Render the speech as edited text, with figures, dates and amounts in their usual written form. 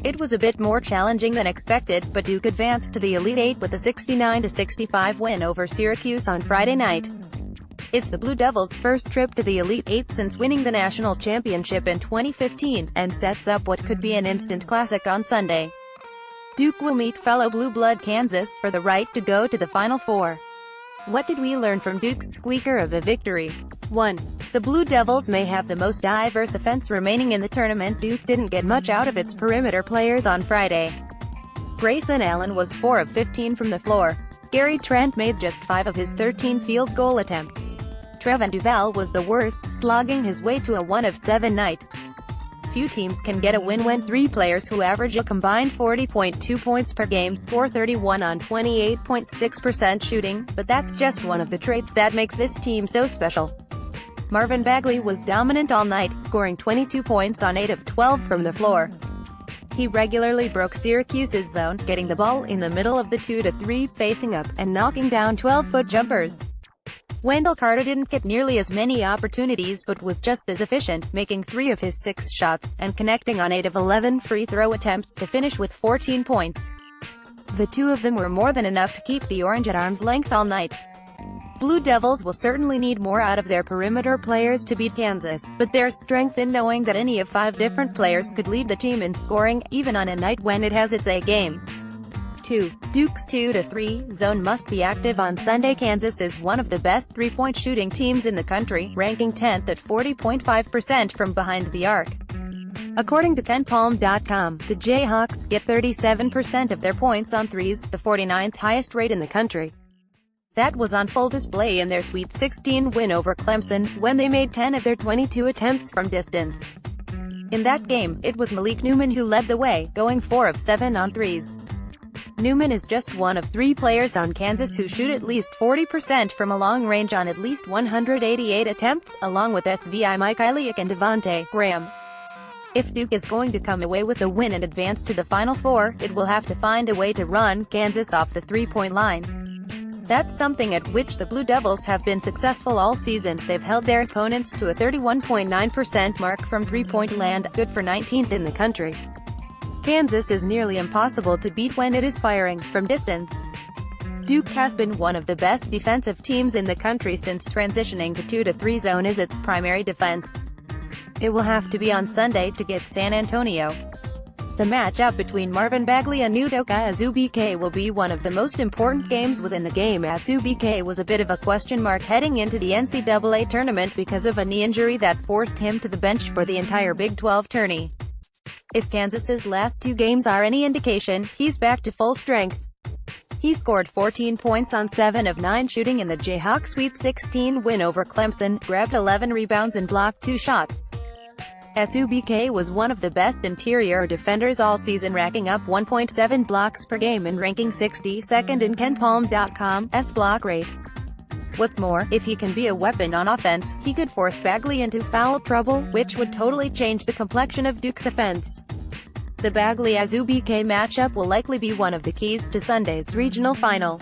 It was a bit more challenging than expected, but Duke advanced to the Elite Eight with a 69-65 win over Syracuse on Friday night. It's the Blue Devils' first trip to the Elite Eight since winning the national championship in 2015, and sets up what could be an instant classic on Sunday. Duke will meet fellow Blue Blood Kansas for the right to go to the Final Four. What did we learn from Duke's squeaker of a victory? 1. The Blue Devils may have the most diverse offense remaining in the tournament. Duke didn't get much out of its perimeter players on Friday. Grayson Allen was 4 of 15 from the floor. Gary Trent made just 5 of his 13 field goal attempts. Trevon Duval was the worst, slogging his way to a 1 of 7 night. Few teams can get a win when 3 players who average a combined 40.2 points per game score 31 on 28.6% shooting, but that's just one of the traits that makes this team so special. Marvin Bagley was dominant all night, scoring 22 points on 8 of 12 from the floor. He regularly broke Syracuse's zone, getting the ball in the middle of the 2-3, facing up, and knocking down 12-foot jumpers. Wendell Carter didn't get nearly as many opportunities but was just as efficient, making 3 of his 6 shots, and connecting on 8 of 11 free throw attempts to finish with 14 points. The 2 of them were more than enough to keep the Orange at arm's length all night. Blue Devils will certainly need more out of their perimeter players to beat Kansas, but there's strength in knowing that any of 5 different players could lead the team in scoring, even on a night when it has its A game. 2. Duke's 2-3 zone must be active on Sunday. Kansas is one of the best three-point shooting teams in the country, ranking 10th at 40.5% from behind the arc. According to KenPom.com, the Jayhawks get 37% of their points on threes, the 49th highest rate in the country. That was on full display in their Sweet 16 win over Clemson, when they made 10 of their 22 attempts from distance. In that game, it was Malik Newman who led the way, going 4 of 7 on threes. Newman is just one of 3 players on Kansas who shoot at least 40% from a long range on at least 188 attempts, along with SVI Mike Iliak and Devontae Graham. If Duke is going to come away with a win and advance to the Final Four, it will have to find a way to run Kansas off the three-point line. That's something at which the Blue Devils have been successful all season. They've held their opponents to a 31.9% mark from three-point land, good for 19th in the country. Kansas is nearly impossible to beat when it is firing from distance. Duke has been one of the best defensive teams in the country since transitioning to 2-3 zone as its primary defense. It will have to be on Sunday to get San Antonio. The matchup between Marvin Bagley and Udoka Azubuike will be one of the most important games within the game. Azubuike was a bit of a question mark heading into the NCAA tournament because of a knee injury that forced him to the bench for the entire Big 12 tourney. If Kansas's last 2 games are any indication, he's back to full strength. He scored 14 points on 7 of 9 shooting in the Jayhawks' Sweet 16 win over Clemson, grabbed 11 rebounds and blocked 2 shots. Azubuike was one of the best interior defenders all season, racking up 1.7 blocks per game and ranking 62nd in KenPom.com's block rate. What's more, if he can be a weapon on offense, he could force Bagley into foul trouble, which would totally change the complexion of Duke's offense. The Bagley-Azubuike matchup will likely be one of the keys to Sunday's regional final.